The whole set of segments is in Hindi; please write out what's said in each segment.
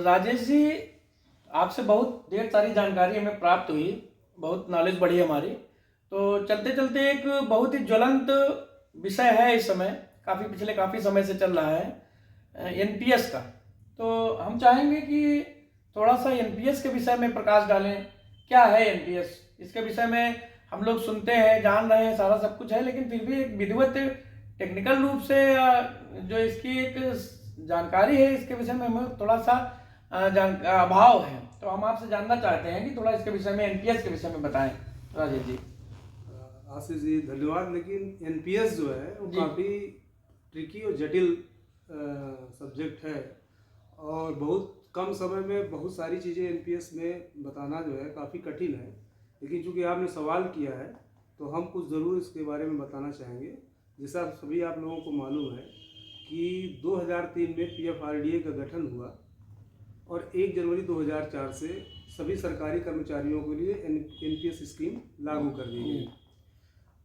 राजेश जी, आपसे बहुत ढेर सारी जानकारी हमें प्राप्त हुई, बहुत नॉलेज बढ़ी हमारी। तो चलते चलते एक बहुत ही ज्वलंत विषय है इस समय, पिछले काफ़ी समय से चल रहा है, एनपीएस का। तो हम चाहेंगे कि थोड़ा सा एनपीएस के विषय में प्रकाश डालें। क्या है एनपीएस? इसके विषय में हम लोग सुनते हैं, जान रहे हैं, सारा सब कुछ है, लेकिन फिर भी एक विधिवत टेक्निकल रूप से जो इसकी एक जानकारी है, इसके विषय में हमें थोड़ा सा अभाव है। तो हम आपसे जानना चाहते हैं कि थोड़ा इसके विषय में, एनपीएस के विषय में बताएं राजेश जी। आशीष जी धन्यवाद। लेकिन एनपीएस जो है वो काफ़ी ट्रिकी और जटिल सब्जेक्ट है, और बहुत कम समय में बहुत सारी चीज़ें एनपीएस में बताना जो है काफ़ी कठिन है। लेकिन चूंकि आपने सवाल किया है तो हम कुछ ज़रूर इसके बारे में बताना चाहेंगे। जैसा आप लोगों को मालूम है कि 2003 में पीएफआरडीए का गठन हुआ और 1 जनवरी 2004 से सभी सरकारी कर्मचारियों के लिए एनपीएस स्कीम लागू कर दी गई।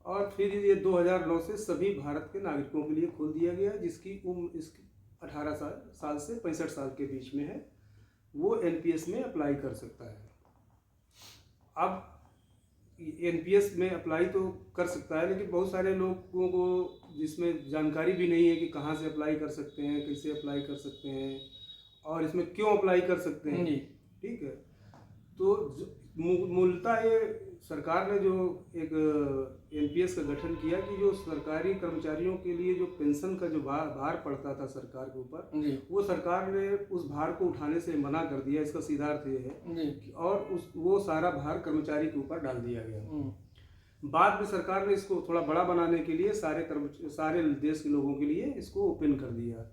और फिर ये 2009 से सभी भारत के नागरिकों के लिए खोल दिया गया, जिसकी उम्र इसकी 18 साल से 65 साल के बीच में है, वो एनपीएस में अप्लाई कर सकता है। अब एनपीएस में अप्लाई तो कर सकता है, लेकिन बहुत सारे लोगों को जिसमें जानकारी भी नहीं है कि कहाँ से अप्लाई कर सकते हैं, कैसे अप्लाई कर सकते हैं और इसमें क्यों अप्लाई कर सकते हैं। ठीक है, तो मूलतः ये सरकार ने जो एक एनपीएस का गठन किया कि जो सरकारी कर्मचारियों के लिए जो पेंशन का जो भार पड़ता था सरकार के ऊपर, वो सरकार ने उस भार को उठाने से मना कर दिया। इसका सीधा अर्थ ये है और वो सारा भार कर्मचारी के ऊपर डाल दिया गया। बाद में सरकार ने इसको थोड़ा बड़ा बनाने के लिए सारे देश के लोगों के लिए इसको ओपन कर दिया।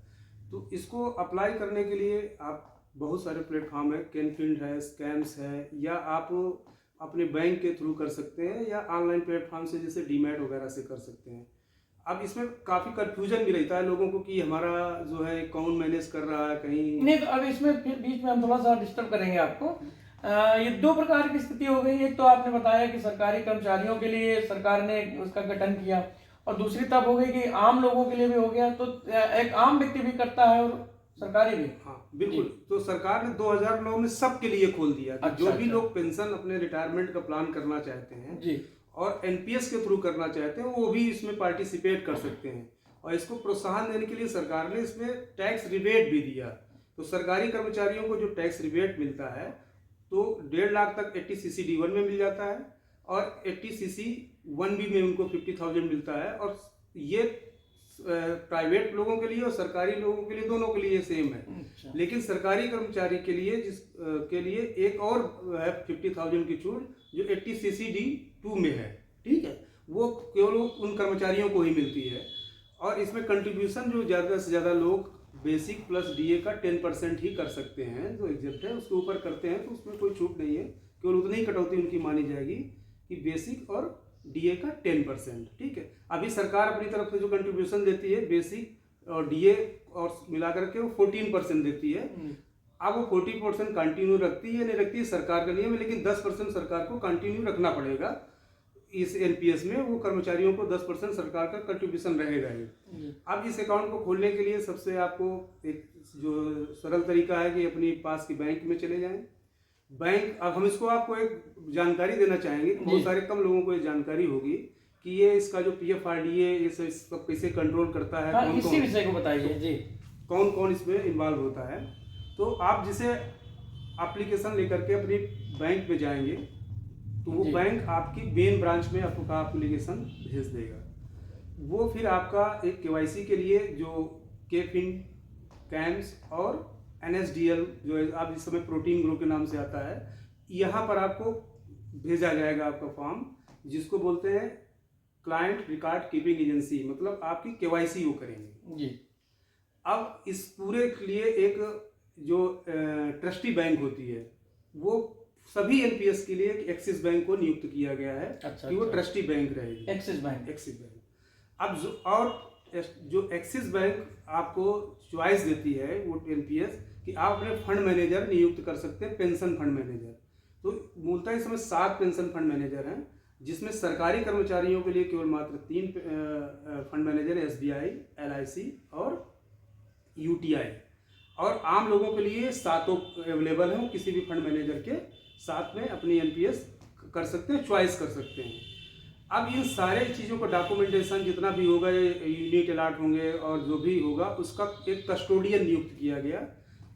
तो इसको अप्लाई करने के लिए आप बहुत सारे प्लेटफॉर्म है, कैनफिल्ड है, स्कैम्स है, या आप अपने बैंक के थ्रू कर सकते हैं, या ऑनलाइन प्लेटफॉर्म से जैसे डीमैट वगैरह से कर सकते हैं। अब इसमें काफ़ी कन्फ्यूजन भी रहता है लोगों को कि हमारा जो है कौन मैनेज कर रहा है कहीं नहीं। तो अब इसमें फिर बीच में हम थोड़ा सा डिस्टर्ब करेंगे आपको। ये दो प्रकार की स्थिति हो गई। एक तो आपने बताया कि सरकारी कर्मचारियों के लिए सरकार ने उसका गठन किया, और दूसरी तब हो गई कि आम लोगों के लिए भी हो गया। तो एक आम व्यक्ति भी करता है और सरकारी भी। हाँ बिल्कुल। तो सरकार ने 2009 में सबके लिए खोल दिया कि जो भी लोग पेंशन अपने रिटायरमेंट का प्लान करना चाहते हैं जी, और एनपीएस के थ्रू करना चाहते हैं, वो भी इसमें पार्टिसिपेट कर सकते हैं। और इसको प्रोत्साहन देने के लिए सरकार ने इसमें टैक्स रिबेट भी दिया। तो सरकारी कर्मचारियों को जो टैक्स रिबेट मिलता है तो 1.5 लाख तक 80cc-D1 में मिल जाता है, और 80cc-1B में उनको 50,000 मिलता है। और ये प्राइवेट लोगों के लिए और सरकारी लोगों के लिए दोनों के लिए सेम है। लेकिन सरकारी कर्मचारी के लिए के लिए एक और है 50,000 की छूट, जो 80cc-D2 में है। ठीक है, वो केवल उन कर्मचारियों को ही मिलती है। और इसमें कंट्रीब्यूशन जो ज़्यादा से ज़्यादा लोग बेसिक प्लस डीए का 10% ही कर सकते हैं, जो एग्जेप्ट है उसके ऊपर करते हैं तो उसमें कोई छूट नहीं है, केवल उतनी ही कटौती उनकी मानी जाएगी कि बेसिक और डीए का 10%। ठीक है, अभी सरकार अपनी तरफ से जो कंट्रीब्यूशन देती है बेसिक और डीए और मिलाकर के वो 14% देती है। अब वो 40% कंटिन्यू रखती है नहीं रखती है सरकार का नियम है, लेकिन 10% सरकार को कंटिन्यू रखना पड़ेगा। इस एनपीएस में वो कर्मचारियों को 10% सरकार का कंट्रीब्यूशन रहेगा ही। अब इस अकाउंट को खोलने के लिए सबसे आपको एक जो सरल तरीका है कि अपनी पास की बैंक में चले जाएं। बैंक, अब हम इसको आपको एक जानकारी देना चाहेंगे, बहुत सारे कम लोगों को ये जानकारी होगी कि ये इसका जो पीएफआरडीए ये सब कैसे कंट्रोल करता है। हाँ, इसी विषय को बताइए जी। कौन कौन इसमें इन्वॉल्व होता है। तो आप जिसे एप्लीकेशन लेकर के अपनी बैंक में जाएंगे तो वो बैंक आपकी मेन ब्रांच में आपका एप्लीकेशन भेज देगा। वो फिर आपका एक केवाईसी के लिए जो केफिन, कैम्स और एनएसडीएल जो है आप इस समय प्रोटीन ग्रुप के नाम से आता है, यहाँ पर आपको भेजा जाएगा आपका फॉर्म, जिसको बोलते हैं क्लाइंट रिकॉर्ड कीपिंग एजेंसी, मतलब आपकी केवाईसी वो करेंगे जी। अब इस पूरे के लिए एक जो ट्रस्टी बैंक होती है, वो सभी एनपीएस के लिए एक्सिस बैंक को नियुक्त किया गया है कि वो ट्रस्टी बैंक रहेगी। Axis bank. अब जो एक्सिस बैंक आपको चॉइस देती है वो एनपीएस कि आप अपने फंड मैनेजर नियुक्त कर सकते हैं, पेंशन फंड मैनेजर। तो मूलतः इस समय 7 पेंशन फंड मैनेजर हैं, जिसमें सरकारी कर्मचारियों के लिए केवल मात्र 3 फंड मैनेजर, एसबीआई, एलआईसी और यूटीआई। और आम लोगों के लिए सातों अवेलेबल हैं, किसी भी फंड मैनेजर के साथ में अपनी एनपीएस कर सकते हैं, चॉइस कर सकते हैं। अब इन सारे चीज़ों का डॉक्यूमेंटेशन जितना भी होगा, यूनिट अलॉट होंगे और जो भी होगा उसका एक कस्टोडियन नियुक्त किया गया।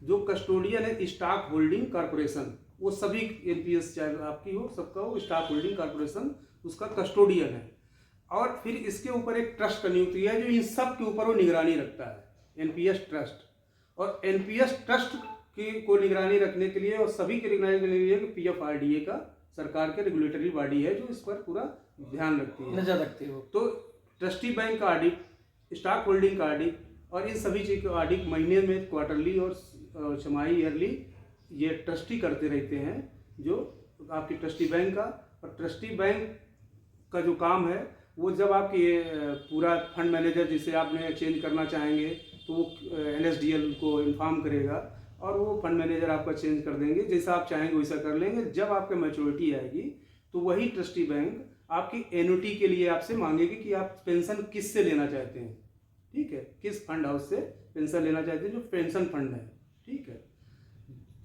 जो कस्टोडियन है स्टॉक होल्डिंग कॉर्पोरेशन, वो सभी एनपीएस चाहे आपकी हो सबका हो, स्टॉक होल्डिंग कॉर्पोरेशन उसका कस्टोडियन है। और फिर इसके ऊपर एक ट्रस्ट का नियुक्त किया है जो इन सब के ऊपर वो निगरानी रखता है, एनपीएस ट्रस्ट। और एनपीएस ट्रस्ट की को निगरानी रखने के लिए और सभी की निगरानी के लिए पीएफआरडीए का सरकार के रेगुलेटरी बॉडी है जो इस पर पूरा ध्यान रखती है, नजर रखती है। तो ट्रस्टी बैंक का ऑडिट, स्टॉक होल्डिंग का ऑडिट और इन सभी चीज का ऑडिट महीने में, क्वार्टरली और छमाही, ईयरली ये ट्रस्टी करते रहते हैं, जो आपकी ट्रस्टी बैंक का। और ट्रस्टी बैंक का जो काम है वो जब आपकी पूरा फंड मैनेजर जिसे आपने चेंज करना चाहेंगे तो वो एनएसडीएल को इन्फॉर्म करेगा और वो फंड मैनेजर आपका चेंज कर देंगे, जैसा आप चाहेंगे वैसा कर लेंगे। जब आपके मैच्योरिटी आएगी तो वही ट्रस्टी बैंक आपकी एन्युटी के लिए आपसे मांगेगी कि आप पेंशन किस से लेना चाहते हैं, ठीक है, किस फंड हाउस से पेंशन लेना चाहते हैं, जो पेंशन फंड है, ठीक है।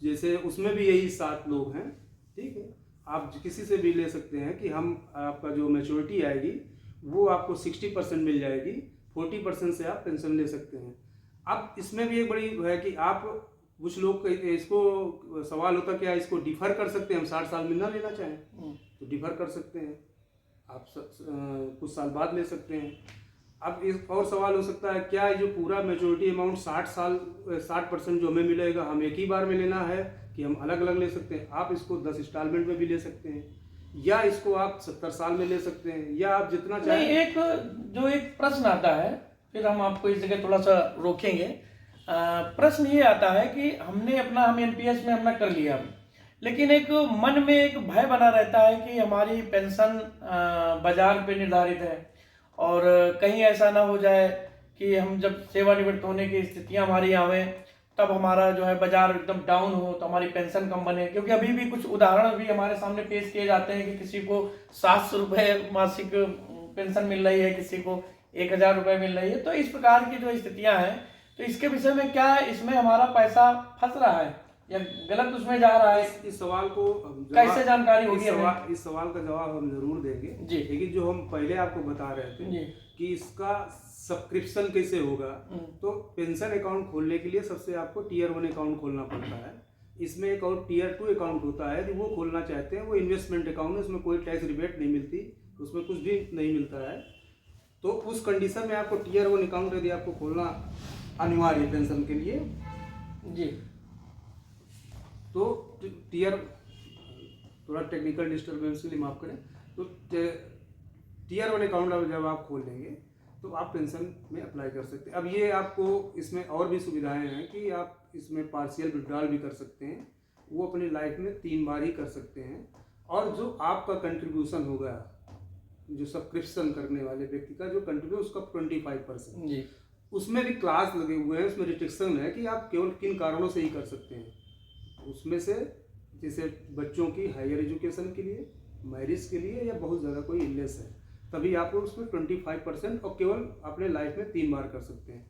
जैसे उसमें भी यही 7 लोग हैं, ठीक है। आप किसी से भी ले सकते हैं कि हम आपका जो मैच्योरिटी आएगी वो आपको 60% मिल जाएगी, 40% से आप पेंशन ले सकते हैं। अब इसमें भी एक बड़ी है कि आप कुछ लोग इसको सवाल होता क्या इसको डिफर कर सकते हैं, हम 60 साल में ना लेना चाहें तो डिफर कर सकते हैं, आप कुछ साल बाद ले सकते हैं। अब एक और सवाल हो सकता है क्या ये जो पूरा मैच्योरिटी अमाउंट 60% जो हमें मिलेगा हम एक ही बार में लेना है कि हम अलग अलग ले सकते हैं। आप इसको 10 इंस्टॉलमेंट में भी ले सकते हैं या इसको आप 70 साल में ले सकते हैं या आप जितना चाहें। एक जो एक प्रश्न आता है, फिर हम आपको इस जगह थोड़ा सा रोकेंगे। प्रश्न ये आता है कि हम एनपीएस में हमने कर लिया, लेकिन एक मन में एक भय बना रहता है कि हमारी पेंशन बाजार पे निर्धारित है और कहीं ऐसा ना हो जाए कि हम जब सेवानिवृत्त होने की स्थितियां हमारी आवे तब हमारा जो है बाजार एकदम डाउन हो तो हमारी पेंशन कम बने। क्योंकि अभी भी कुछ उदाहरण भी हमारे सामने पेश किए जाते हैं कि किसी को 700 रुपये मासिक पेंशन मिल रही है, किसी को 1000 रुपये मिल रही है। तो इस प्रकार की जो स्थितियां हैं, तो इसके विषय में क्या इसमें हमारा पैसा फंस रहा है या गलत उसमें जा रहा है? इस सवाल को कैसे जानकारी होगी? इस सवाल का जवाब हम जरूर देंगे जी। लेकिन जो हम पहले आपको बता रहे थे कि इसका सब्सक्रिप्शन कैसे होगा, तो पेंशन अकाउंट खोलने के लिए सबसे आपको टीयर 1 अकाउंट खोलना पड़ता है। इसमें एक और टीयर 2 अकाउंट होता है जो वो खोलना चाहते हैं, वो इन्वेस्टमेंट अकाउंट है, उसमें कोई टैक्स रिबेट नहीं मिलती, उसमें कुछ भी नहीं मिलता है। तो उस कंडीशन में आपको टीयर 1 अकाउंट यदि आपको खोलना अनिवार्य है पेंशन के लिए जी, तो टीयर, थोड़ा टेक्निकल डिस्टर्बेंस के लिए माफ करें, तो टीयर 1 अकाउंट जब आप खोल लेंगे तो आप पेंशन में अप्लाई कर सकते हैं। अब ये आपको इसमें और भी सुविधाएं हैं कि आप इसमें पार्शियल विड्रॉल भी कर सकते हैं, वो अपनी लाइफ में 3 बार ही कर सकते हैं। और जो आपका कंट्रीब्यूशन होगा, जो सब्सक्रिप्शन करने वाले व्यक्ति का जो कंट्रीब्यूशन उसका 25% जी, उसमें भी क्लास लगे हुए हैं, उसमें रिस्ट्रिक्शन है कि आप केवल किन कारणों से ही कर सकते हैं। उसमें से जैसे बच्चों की हायर एजुकेशन के लिए, मैरिज के लिए या बहुत ज़्यादा कोई इलनेस है, तभी आप लोग उसमें 25% और केवल अपने लाइफ में 3 बार कर सकते हैं।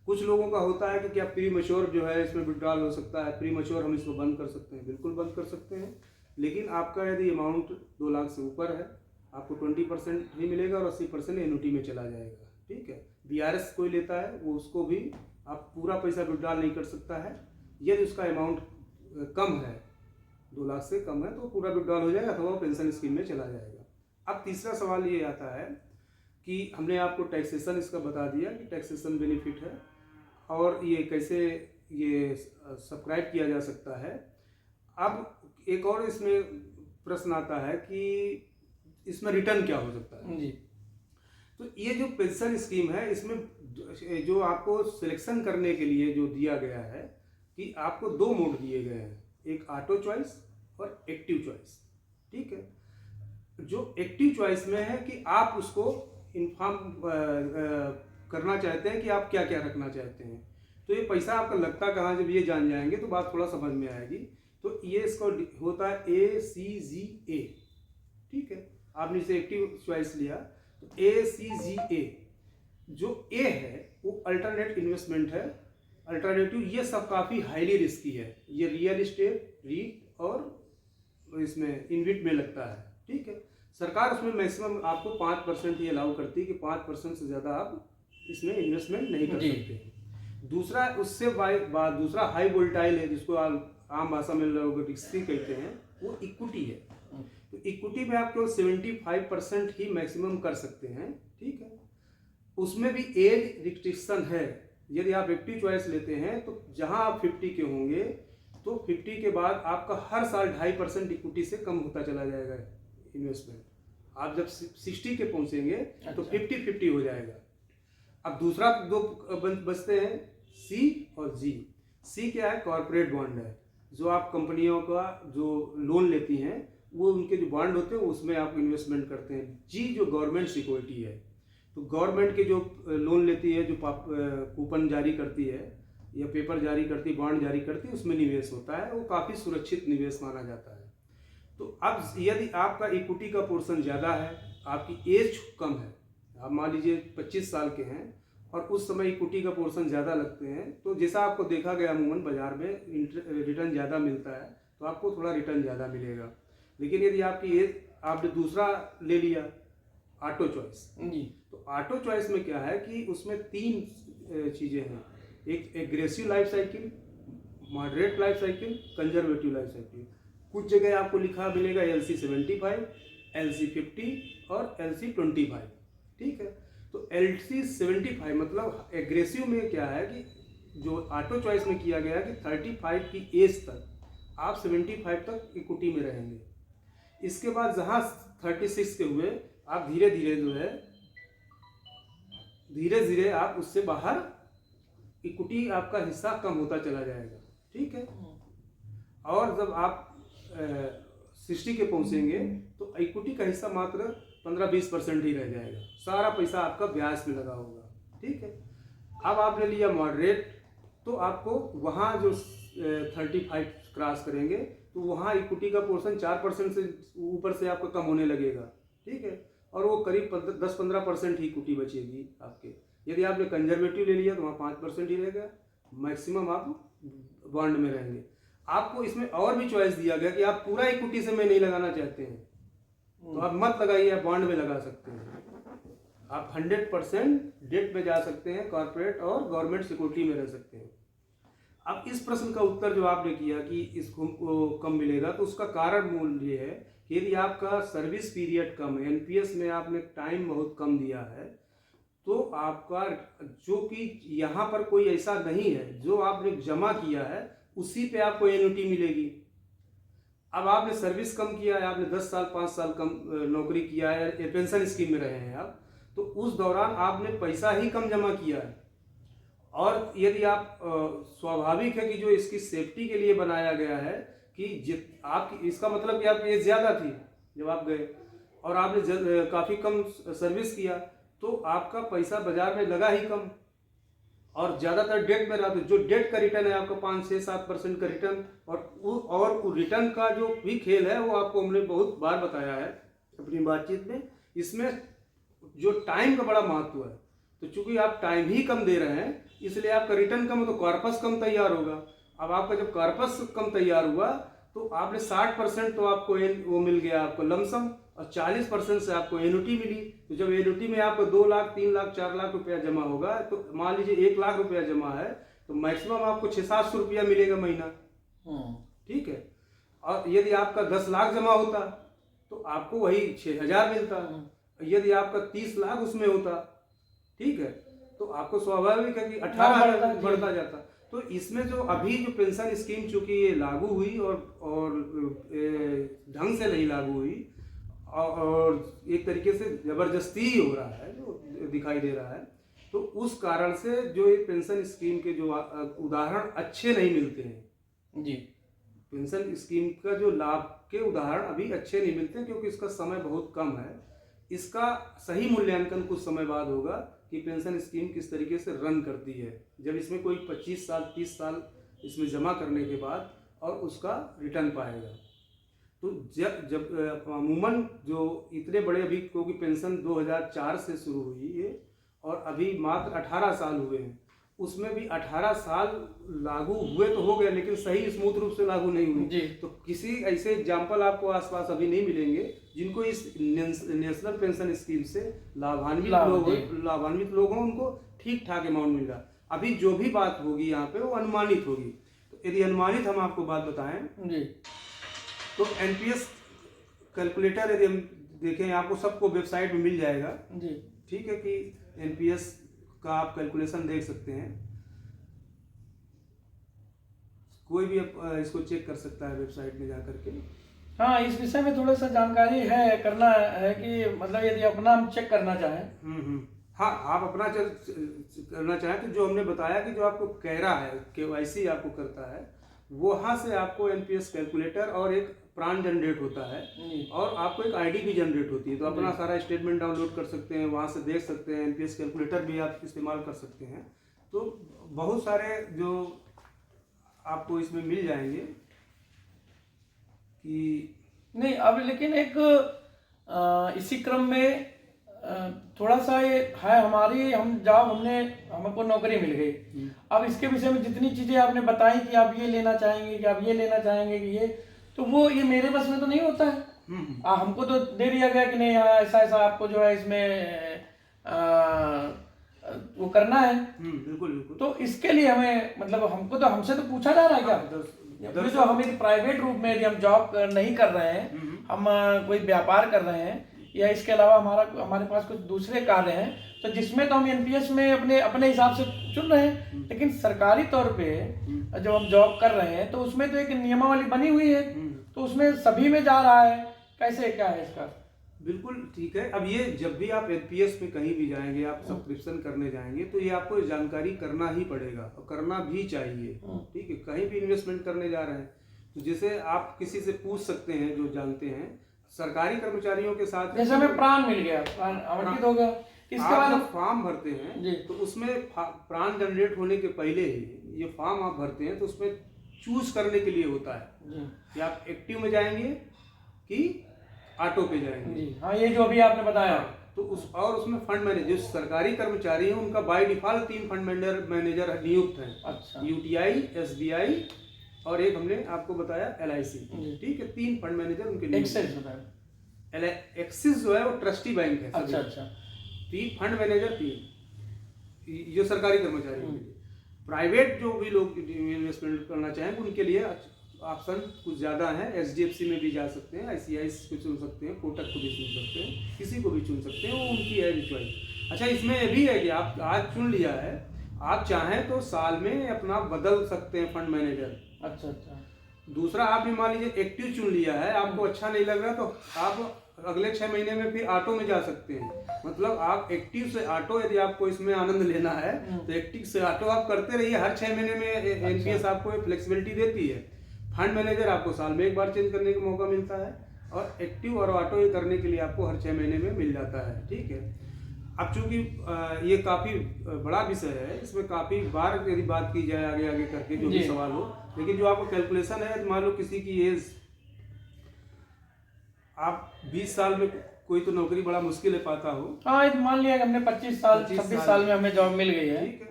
कुछ लोगों का होता है कि क्या प्री मैच्योर जो है इसमें विड्रॉल हो सकता है, प्री मैच्योर हम इसको बंद कर सकते हैं, बिल्कुल बंद कर सकते हैं। लेकिन आपका यदि अमाउंट 2 लाख से ऊपर है आपको 20% ही मिलेगा और 80% एन्युटी में चला जाएगा, ठीक है। बीआरएस कोई लेता है वो उसको भी आप पूरा पैसा विड्रॉल नहीं कर सकता है। यदि उसका अमाउंट कम है, 2 लाख से कम है, तो पूरा विड्रॉल हो जाएगा अथवा पेंशन स्कीम में चला जाएगा। अब तीसरा सवाल ये आता है कि हमने आपको टैक्सेशन इसका बता दिया कि टैक्सेशन बेनिफिट है और ये कैसे ये सब्सक्राइब किया जा सकता है। अब एक और इसमें प्रश्न आता है कि इसमें रिटर्न क्या हो सकता है। जी। तो ये जो पेंशन स्कीम है इसमें जो आपको सिलेक्शन करने के लिए जो दिया गया है कि आपको 2 मोड दिए गए हैं, एक ऑटो चॉइस और एक्टिव चॉइस, ठीक है। जो एक्टिव चॉइस में है कि आप उसको इन्फॉर्म करना चाहते हैं कि आप क्या क्या रखना चाहते हैं, तो ये पैसा आपका लगता कहाँ, जब ये जान जाएंगे तो बात थोड़ा समझ में आएगी। तो ये इसको होता है ACGA, ठीक है। आपने इसे एक्टिव चॉइस लिया तो ACGA जो A है वो अल्टरनेट इन्वेस्टमेंट है, अल्टरनेटिव, ये सब काफ़ी हाईली रिस्की है। ये रियल इस्टेट, रीट और इसमें इनविट में लगता है। ठीक है, सरकार उसमें मैक्सिमम आपको 5% ही अलाउ करती है कि 5% से ज़्यादा आप इसमें इन्वेस्टमेंट नहीं कर सकते। दूसरा उससे दूसरा हाई वोल्टाइल है, जिसको आम भाषा में लोग रिस्की कहते हैं, वो इक्विटी है। तो इक्विटी में आप केवल 75% ही मैक्सिमम कर सकते हैं। ठीक है, उसमें भी एज रिस्ट्रिक्शन है। यदि आप 50 चॉइस लेते हैं तो जहां आप 50 के होंगे तो 50 के बाद आपका हर साल 2.5% इक्विटी से कम होता चला जाएगा इन्वेस्टमेंट। आप जब 60 के पहुंचेंगे तो 50-50 हो जाएगा। अब दूसरा दो बचते हैं, सी और जी। सी क्या है? कॉर्पोरेट बॉन्ड है, जो आप कंपनियों का जो लोन लेती हैं वो उनके जो बॉन्ड होते हैं उसमें आप इन्वेस्टमेंट करते हैं। जी जो गवर्नमेंट सिक्योरिटी है, तो गवर्नमेंट के जो लोन लेती है, जो कूपन जारी करती है या पेपर जारी करती है, बॉन्ड जारी करती है, उसमें निवेश होता है, वो काफ़ी सुरक्षित निवेश माना जाता है। तो अब यदि आपका इक्विटी का पोर्शन ज़्यादा है, आपकी एज कम है, आप मान लीजिए 25 साल के हैं और उस समय इक्विटी का पोर्शन ज़्यादा लगते हैं, तो जैसा आपको देखा गया अमूमन बाजार में रिटर्न ज़्यादा मिलता है, तो आपको थोड़ा रिटर्न ज़्यादा मिलेगा। लेकिन यदि आपकी एज, आपने दूसरा ले लिया ऑटो चॉइस जी, तो ऑटो चॉइस में क्या है कि उसमें 3 चीज़ें हैं। एक aggressive life cycle, moderate life cycle, conservative life cycle. कुछ जगह आपको लिखा मिलेगा LC 75, LC 50 और LC 25। ठीक है, तो LC 75 मतलब एग्रेसिव में क्या है कि जो ऑटो चॉइस में किया गया कि 35 की एज तक आप 75 तक इक्विटी में रहेंगे। इसके बाद जहाँ 36 के हुए, आप धीरे धीरे जो है धीरे आप उससे बाहर, इक्विटी आपका हिस्सा कम होता चला जाएगा। ठीक है, और जब आप 60 के पहुंचेंगे तो इक्विटी का हिस्सा मात्र 15-20% ही रह जाएगा, सारा पैसा आपका ब्याज में लगा होगा। ठीक है, अब आपने लिया मॉडरेट, तो आपको वहाँ जो 35 क्रॉस करेंगे तो वहाँ इक्विटी का पोर्शन 4% से ऊपर से आपका कम होने लगेगा। ठीक है, और वो करीब 10-15% ही इक्विटी बचेगी आपके। यदि आपने कंजर्वेटिव ले लिया तो वहाँ 5% ही रहेगा, मैक्सिमम आप बॉन्ड में रहेंगे। आपको इसमें और भी चॉइस दिया गया कि आप पूरा इक्विटी से में नहीं लगाना चाहते हैं तो आप मत लगाइए, आप बॉन्ड में लगा सकते हैं। आप 100% डेट में जा सकते हैं, कॉर्पोरेट और गवर्नमेंट सिक्योरिटी में रह सकते हैं। अब इस प्रश्न का उत्तर जो आपने किया कि इसको कम मिलेगा, तो उसका कारण मूल ये है कि यदि आपका सर्विस पीरियड कम है, NPS में आपने टाइम बहुत कम दिया है, तो आपका जो कि यहाँ पर कोई ऐसा नहीं है, जो आपने जमा किया है उसी पे आपको एन्युटी मिलेगी। अब आपने सर्विस कम किया है, आपने 10 साल 5 साल कम नौकरी किया है, पेंशन स्कीम में रहे हैं आप, तो उस दौरान आपने पैसा ही कम जमा किया है। और यदि आप स्वाभाविक है कि जो इसकी सेफ्टी के लिए बनाया गया है कि आपकी, इसका मतलब कि आपकी एज ज़्यादा थी जब आप गए और आपने काफ़ी कम सर्विस किया, तो आपका पैसा बाजार में लगा ही कम और ज़्यादातर डेट में रहा। तो जो डेट का रिटर्न है आपका 5-6-7% का रिटर्न, और रिटर्न का जो भी खेल है वो आपको हमने बहुत बार बताया है अपनी बातचीत में। इसमें जो टाइम का बड़ा महत्व है, तो चूंकि आप टाइम ही कम दे रहे हैं इसलिए आपका रिटर्न कम, तो कॉर्पस कम तैयार होगा। अब आपका जब कॉर्पस कम तैयार हुआ तो आपने 60% तो आपको वो मिल गया आपको लमसम, और 40% से आपको एन्युटी मिली। तो जब एन्युटी में आपको 2 लाख 3 लाख 4 लाख रुपया जमा होगा, तो मान लीजिए 1 लाख रुपया जमा है तो मैक्सिमम आपको 600-700 रुपया मिलेगा महीना। ठीक है, और यदि आपका 10 लाख जमा होता तो आपको वही 6000 मिलता। यदि आपका 30 लाख उसमें होता, ठीक है, तो आपको स्वाभाविक है कि 18 बढ़ता जाता। तो इसमें जो अभी जो पेंशन स्कीम चूंकि ये लागू हुई और ढंग से नहीं लागू हुई और एक तरीके से जबरदस्ती ही हो रहा है जो दिखाई दे रहा है, तो उस कारण से जो ये पेंशन स्कीम के जो उदाहरण अच्छे नहीं मिलते हैं जी। पेंशन स्कीम का जो लाभ के उदाहरण अभी अच्छे नहीं मिलते हैं क्योंकि इसका समय बहुत कम है। इसका सही मूल्यांकन कुछ समय बाद होगा कि पेंशन स्कीम किस तरीके से रन करती है, जब इसमें कोई 25 साल 30 साल इसमें जमा करने के बाद और उसका रिटर्न पाएगा। तो जब अमूमन जो इतने बड़े, अभी क्योंकि पेंशन 2004 से शुरू हुई है और अभी मात्र 18 साल हुए हैं, उसमें भी 18 साल लागू हुए तो हो गए, लेकिन सही स्मूथ रूप से लागू नहीं हुए। जी। तो किसी ऐसे एग्जाम्पल आपको आसपास अभी नहीं मिलेंगे जिनको इस नेशनल पेंशन स्कीम से लाभान्वित लोग हों, उनको ठीक ठाक अमाउंट मिल रहा। अभी जो भी बात होगी यहाँ पे वो अनुमानित होगी। तो यदि अनुमानित हम आपको बात बताएं जी। तो एनपीएस कैलकुलेटर यदि हम देखें, आपको सबको वेबसाइट में मिल जाएगा। जी। ठीक है कि एनपीएस का आप कैलकुलेशन देख सकते हैं, कोई भी इसको चेक कर सकता है वेबसाइट में जाकर के। हाँ, इस विषय में थोड़ा सा जानकारी है, करना है कि मतलब यदि अपना हम चेक करना चाहें। हाँ, आप अपना करना चाहें तो जो हमने बताया कि जो आपको कह रहा है केवाईसी आपको करता है, वहाँ से आपको एनपीएस कैलकुलेटर और एक प्रान जनरेट होता है और आपको एक आईडी भी जनरेट होती है। तो अपना सारा स्टेटमेंट डाउनलोड कर सकते हैं, वहाँ से देख सकते हैं, एनपीएस कैलकुलेटर भी आप इस्तेमाल कर सकते हैं। तो बहुत सारे जो आपको इसमें मिल जाएंगे कि नहीं। अब लेकिन एक इसी क्रम में थोड़ा सा ये है, हमको नौकरी मिल गई। अब इसके विषय में जितनी चीजें आपने बताई कि आप ये लेना चाहेंगे, कि आप ये लेना चाहेंगे, कि ये, तो वो ये मेरे बस में तो नहीं होता है। हमको तो दे दिया गया कि नहीं, ऐसा ऐसा आपको जो है इसमें वो करना है। बिल्कुल बिल्कुल। तो इसके लिए हमें मतलब हमसे तो पूछा जा रहा है क्या? जो हम एक प्राइवेट रूप में यदि हम जॉब नहीं कर रहे हैं, हम कोई व्यापार कर रहे हैं, या इसके अलावा हमारे पास कुछ दूसरे कार्य हैं, तो जिसमें तो हम एनपीएस में अपने हिसाब से चुन रहे हैं, लेकिन सरकारी तौर पे जब हम जॉब कर रहे हैं तो उसमें तो एक नियमावली बनी हुई है, तो उसमें सभी में जा रहा है। कैसे क्या है इसका? बिल्कुल ठीक है। अब ये जब भी आप एनपीएस में कहीं भी जाएंगे, आप सब्सक्रिप्शन करने जाएंगे, तो ये आपको जानकारी करना ही पड़ेगा और करना भी चाहिए। ठीक है, कहीं भी इन्वेस्टमेंट करने जा रहे हैं तो जैसे आप किसी से पूछ सकते हैं जो जानते हैं, सरकारी कर्मचारियों के साथ, जैसे हमें प्राण मिल गया, प्राण आवंटित हो गया, इसके बाद जब फॉर्म भरते हैं तो उसमें प्राण जनरेट होने के पहले ही ये फॉर्म आप भरते हैं, तो उसमें चूज करने के लिए होता है कि आप एक्टिव में जाएंगे कि ऑटो पे जाएंगे। जी हाँ, ये जो अभी आपने बताया। तो उसमें फंड मैनेजर, जो सरकारी कर्मचारी हैं, उनका बाय डिफॉल्ट 3 फंड मैनेजर नियुक्त हैं। अच्छा। यूटीआई, एसबीआई और एक हमने आपको बताया एलआईसी। ठीक है, 3 फंड मैनेजर उनके। एक्सिस जो है वो ट्रस्टी बैंक है। अच्छा अच्छा। 3 फंड मैनेजर, 3 जो सरकारी कर्मचारी के लिए। प्राइवेट जो भी लोग इन्वेस्टमेंट करना चाहें उनके लिए ऑप्शन कुछ ज़्यादा है। एचडीएफसी में भी जा सकते हैं, आईसीआई को चुन सकते हैं, कोटक को भी चुन सकते हैं, किसी को भी चुन सकते हैं, वो उनकी है चॉइस। अच्छा, इसमें ये भी है कि आप आज चुन लिया है, आप चाहें तो साल में अपना बदल सकते हैं फंड मैनेजर। अच्छा अच्छा। दूसरा, आप भी मान लीजिए एक्टिव चुन लिया है, आपको अच्छा नहीं लग रहा, तो आप अगले 6 महीने में फिर ऑटो में जा सकते हैं। मतलब आप एक्टिव से ऑटो, यदि आपको इसमें आनंद लेना है तो एक्टिव से ऑटो आप करते रहिए। हर 6 महीने में एनपीएस आपको फ्लेक्सिबिलिटी देती है। फंड मैनेजर आपको साल में 1 बार चेंज करने का मौका मिलता है, और एक्टिव और ऑटो ये करने के लिए आपको हर 6 महीने में मिल जाता है। ठीक है। अब चूंकि ये काफ़ी बड़ा विषय है, इसमें काफ़ी बार यदि बात की जाए आगे आगे करके जो भी सवाल हो, लेकिन जो आपको कैलकुलेशन है, मान लो किसी की एज, आप 20 साल में कोई तो नौकरी बड़ा मुश्किल है पाता हो। हाँ, मान लिया कि हमने 26 साल 26 साल में हमें जॉब मिल गई है। ठीक है,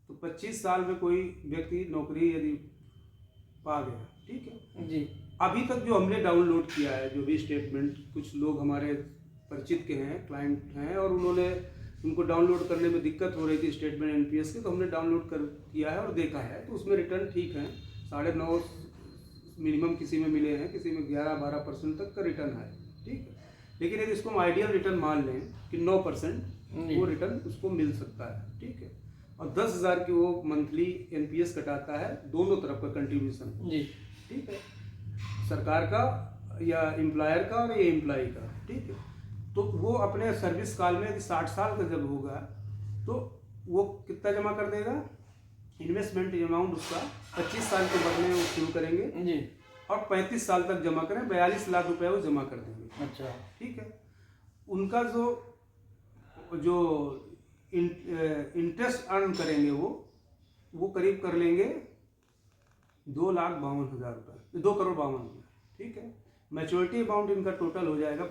तो 25 साल में कोई व्यक्ति नौकरी यदि पा गया, ठीक है जी। अभी तक जो हमने डाउनलोड किया है, जो भी स्टेटमेंट, कुछ लोग हमारे परिचित के हैं, क्लाइंट हैं, और उनको डाउनलोड करने में दिक्कत हो रही थी स्टेटमेंट एनपीएस के, तो हमने डाउनलोड किया है और देखा है, तो उसमें रिटर्न ठीक है। 9.5 मिनिमम किसी में मिले हैं, किसी में 11-12% तक का रिटर्न है। ठीक है, लेकिन यदि इसको हम आइडियल रिटर्न मान लें कि 9% वो रिटर्न उसको मिल सकता है। ठीक है, और 10,000 की वो मंथली एनपीएस कटाता है, दोनों तरफ का कंट्रीब्यूशन। ठीक है, सरकार का या एम्प्लॉयर का और ये एम्प्लॉय का। ठीक है, तो वो अपने सर्विस काल में यदि 60 साल का जब होगा तो वो कितना जमा कर देगा? इन्वेस्टमेंट अमाउंट उसका 25 साल के बाद में वो शुरू करेंगे जी, और 35 साल तक जमा करें, 42 लाख रुपए वो जमा कर देंगे। अच्छा, ठीक है। उनका जो इंटरेस्ट अर्न करेंगे वो करीब कर लेंगे 2,52,000 रुपये, 2,52,00,000। ठीक है, मैच्योरिटी अमाउंट इनका टोटल हो जाएगा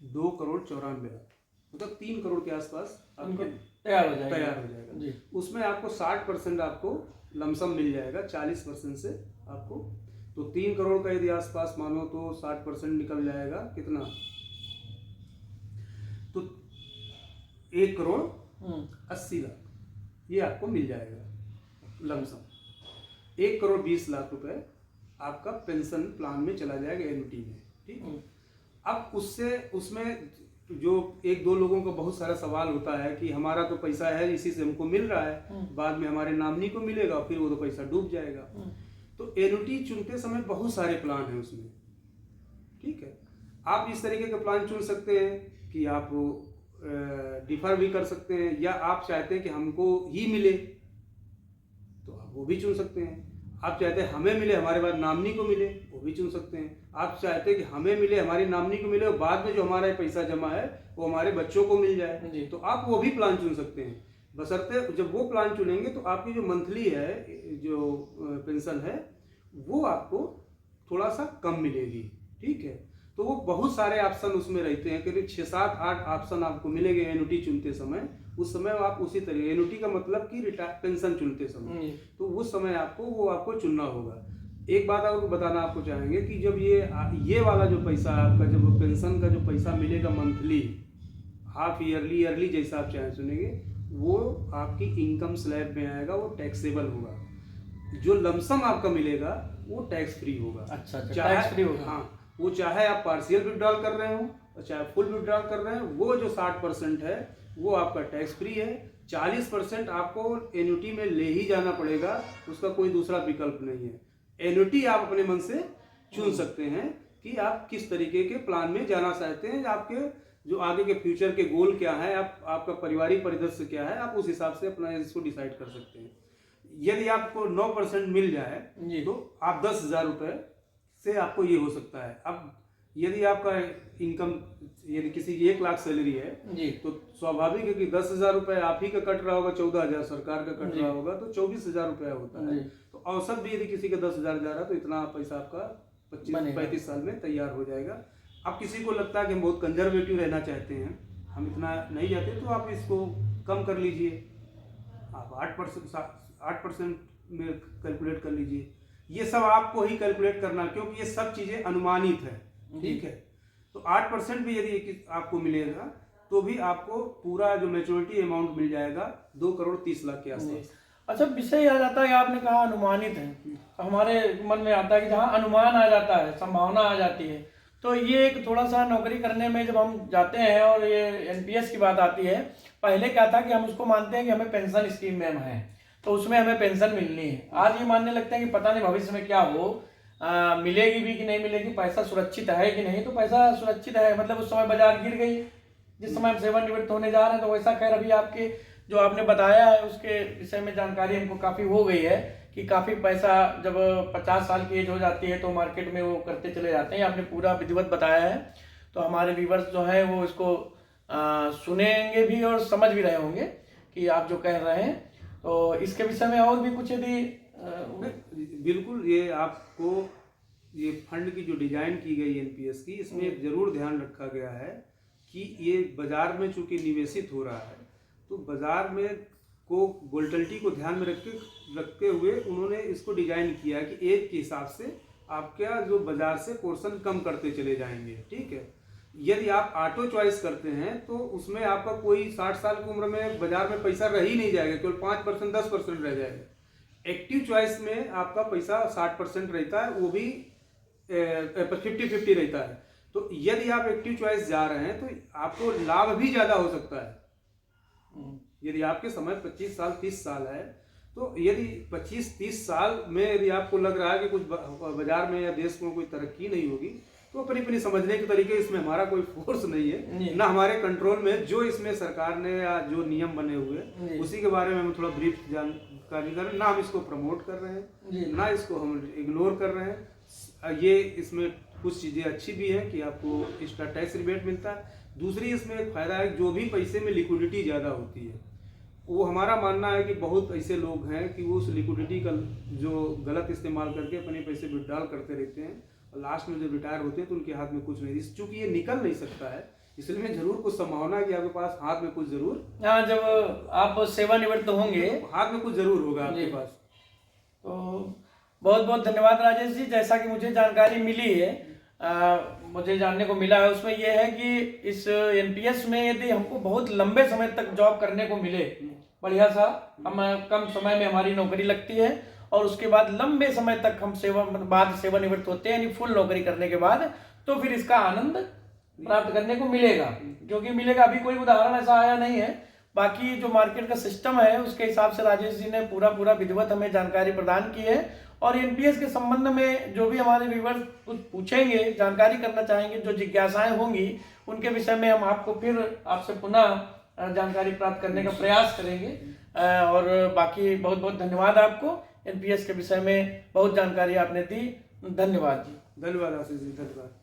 2,94,00,000। मतलब 3 करोड़ के आसपास उनको आपके तैयार हो जाएगा। तैयार हो जाएगा। जी। उसमें आपको 60% आपको लमसम मिल जाएगा, 40% से आपको, तो 3 करोड़ का यदि आसपास मानो तो 60% निकल जाएगा कितना, तो 1 करोड़ 80 लाख ये आपको मिल जाएगा लमसम। 1 करोड़ 20 लाख रुपए आपका पेंशन प्लान में चला जाएगा, एनुटी में, ठीक है। अब उसमें जो 1-2 लोगों का बहुत सारा सवाल होता है कि हमारा तो पैसा है, इसी से हमको मिल रहा है, बाद में हमारे नॉमिनी को मिलेगा, फिर वो तो पैसा डूब जाएगा। तो एनुटी चुनते समय बहुत सारे प्लान हैं उसमें, ठीक है। आप इस तरीके का प्लान चुन सकते हैं कि आप डिफर भी कर सकते हैं, या आप चाहते हैं कि हमको ही मिले तो आप वो भी चुन सकते हैं। आप चाहते हैं हमें मिले हमारे बाद नॉमिनी को मिले, वो भी चुन सकते हैं। आप चाहते हैं कि हमें मिले हमारी नॉमिनी को मिले और बाद में जो हमारा पैसा जमा है वो हमारे बच्चों को मिल जाए, तो आप वो भी प्लान चुन सकते हैं। बशर्ते जब वो प्लान चुनेंगे तो आपकी जो मंथली है जो पेंशन है वो आपको थोड़ा सा कम मिलेगी, ठीक है। तो वो बहुत सारे ऑप्शन उसमें रहते हैं, करीब 6, 7, 8 ऑप्शन आपको मिलेंगे एनुटी चुनते समय। उस समय आप उसी तरीके, एनुटी का मतलब कि पेंशन चुनते समय, तो उस समय आपको चुनना होगा। एक बात आपको बताना आपको चाहेंगे कि जब ये वाला जो पैसा आपका, जब पेंशन का जो पैसा मिलेगा मंथली, हाफ ईयरली जैसा आप चाहे सुनेंगे, वो आपकी इनकम स्लैब में आएगा, वो टैक्सेबल होगा। जो लमसम आपका मिलेगा वो टैक्स फ्री होगा। अच्छा, टैक्स फ्री होगा। हाँ, वो चाहे आप पार्शियल विड्रॉल कर रहे हो चाहे फुल विड्रॉल कर रहे हैं, वो जो 60% है वो आपका टैक्स फ्री है। 40% आपको एन्युटी में ले ही जाना पड़ेगा, उसका कोई दूसरा विकल्प नहीं है। एन्युटी आप अपने मन से चुन सकते हैं कि आप किस तरीके के प्लान में जाना चाहते हैं, आपके जो आगे के फ्यूचर के गोल क्या है, आपका पारिवारिक परिदृश्य क्या है, आप उस हिसाब से अपना इसको डिसाइड कर सकते हैं। यदि आपको 9% मिल जाए तो आप 10,000 रुपए से आपको ये हो सकता है। अब यदि आपका इनकम, यदि किसी की 1 लाख सैलरी है तो स्वाभाविक है कि 10,000 रुपए आप ही का कट रहा होगा, 14,000 सरकार का कट रहा होगा, तो 24,000 रुपया होता है। तो औसत भी यदि किसी का 10,000 जा रहा है तो इतना पैसा आपका 25-35 साल में तैयार हो जाएगा। अब किसी को लगता है कि हम बहुत कंजर्वेटिव रहना चाहते हैं, हम इतना नहीं चाहते, तो आप इसको कम कर लीजिए, आप 8% में कैलकुलेट कर लीजिए। ये सब आपको ही कैलकुलेट करना, क्योंकि ये सब चीजें अनुमानित है, ठीक है। तो 8% भी यदि आपको मिलेगा तो भी आपको पूरा जो मैच्योरिटी अमाउंट मिल जाएगा 2 करोड़ 30 लाख के आसपास। अच्छा, विषय आ जाता है, आपने कहा अनुमानित है, तो हमारे मन में आता है कि जहाँ अनुमान आ जाता है, संभावना आ जाती है, तो ये एक थोड़ा सा नौकरी करने में जब हम जाते हैं और ये एनपीएस की बात आती है, पहले क्या था कि हम उसको मानते हैं कि हमें पेंशन स्कीम में हम हैं तो उसमें हमें पेंशन मिलनी है। आज ये मानने लगते हैं कि पता नहीं भविष्य में क्या हो, मिलेगी भी कि नहीं मिलेगी, पैसा सुरक्षित है कि नहीं। तो पैसा सुरक्षित है मतलब उस समय बाजार गिर गई, जिस समय हम सेवानिवृत्त होने जा रहे हैं, तो वैसा खैर अभी आपके जो आपने बताया है उसके विषय में जानकारी हमको काफ़ी हो गई है कि काफ़ी पैसा जब 50 साल की एज हो जाती है तो मार्केट में वो करते चले जाते हैं। आपने पूरा विधिवत बताया है, तो हमारे व्यूवर्स जो हैं वो इसको सुनेंगे भी और समझ भी रहे होंगे कि आप जो कह रहे हैं। तो इसके विषय में और भी कुछ यदि बिल्कुल, ये आपको ये फंड की जो डिजाइन की गई एनपीएस की, इसमें जरूर ध्यान रखा गया है कि ये बाजार में चूंकि निवेशित हो रहा है, तो बाजार में को वोलेटिलिटी को ध्यान में रखते हुए उन्होंने इसको डिजाइन किया है कि एज के हिसाब से आपका जो बाजार से पोर्शन कम करते चले जाएंगे, ठीक है। यदि आप ऑटो चॉइस करते हैं तो उसमें आपका कोई 60 साल की उम्र में बाजार में पैसा रह ही नहीं जाएगा, केवल 5% 10% रह जाएगा। एक्टिव चॉइस में आपका पैसा 60% रहता है, वो भी 50-50 रहता है। तो यदि आप एक्टिव चॉइस जा रहे हैं तो आपको लाभ भी ज्यादा हो सकता है। यदि आपके समय 25 साल 30 साल है, तो यदि 25-30 साल में यदि आपको लग रहा है कि कुछ बाजार में या देश में कोई तरक्की नहीं होगी, तो अपनी समझने के तरीके, इसमें हमारा कोई फोर्स नहीं है, ना हमारे कंट्रोल में। जो इसमें सरकार ने या जो नियम बने हुए उसी के बारे में हम थोड़ा ब्रीफ जानकारी कर रहे हैं, ना हम इसको प्रमोट कर रहे हैं, ना इसको हम इग्नोर कर रहे हैं। ये इसमें कुछ चीज़ें अच्छी भी हैं कि आपको एक्स्ट्रा टैक्स रिबेट मिलता है। दूसरी इसमें एक फायदा है, जो भी पैसे में लिक्विडिटी ज़्यादा होती है, वो हमारा मानना है कि बहुत ऐसे लोग हैं कि वो उस लिक्विडिटी का जो गलत इस्तेमाल करके अपने पैसे विड्रॉल करते रहते हैं और लास्ट में जब रिटायर होते हैं तो उनके हाथ में कुछ नहीं। चूंकि ये निकल नहीं सकता है, इसलिए मैं जरूर कुछ संभावना है कि आपके पास हाथ में कुछ जरूर, हाँ, जब आप सेवानिवृत्त होंगे हाथ में कुछ जरूर होगा आपके जी। पास। तो बहुत बहुत धन्यवाद राजेश जी। जैसा कि मुझे जानकारी मिली है, मुझे जानने को मिला है, उसमें यह है कि इस एनपीएस में यदि हमको बहुत लंबे समय तक जॉब करने को मिले, बढ़िया सा, हम कम समय में हमारी नौकरी लगती है और उसके बाद लंबे समय तक हम सेवानिवृत्त होते हैं, यानी फुल नौकरी करने के बाद, तो फिर इसका आनंद प्राप्त करने को मिलेगा। क्योंकि मिलेगा, अभी कोई उदाहरण ऐसा आया नहीं है। बाकी जो मार्केट का सिस्टम है उसके हिसाब से राजेश जी ने पूरा विधिवत हमें जानकारी प्रदान की है। और एनपीएस के संबंध में जो भी हमारे व्यूअर्स कुछ पूछेंगे, जानकारी करना चाहेंगे, जो जिज्ञासाएं होंगी, उनके विषय में हम आपको फिर आपसे पुनः जानकारी प्राप्त करने का प्रयास करेंगे। और बाकी बहुत बहुत धन्यवाद आपको, एनपीएस के विषय में बहुत जानकारी आपने दी। धन्यवाद जी। धन्यवाद आशीष जी, धन्यवाद।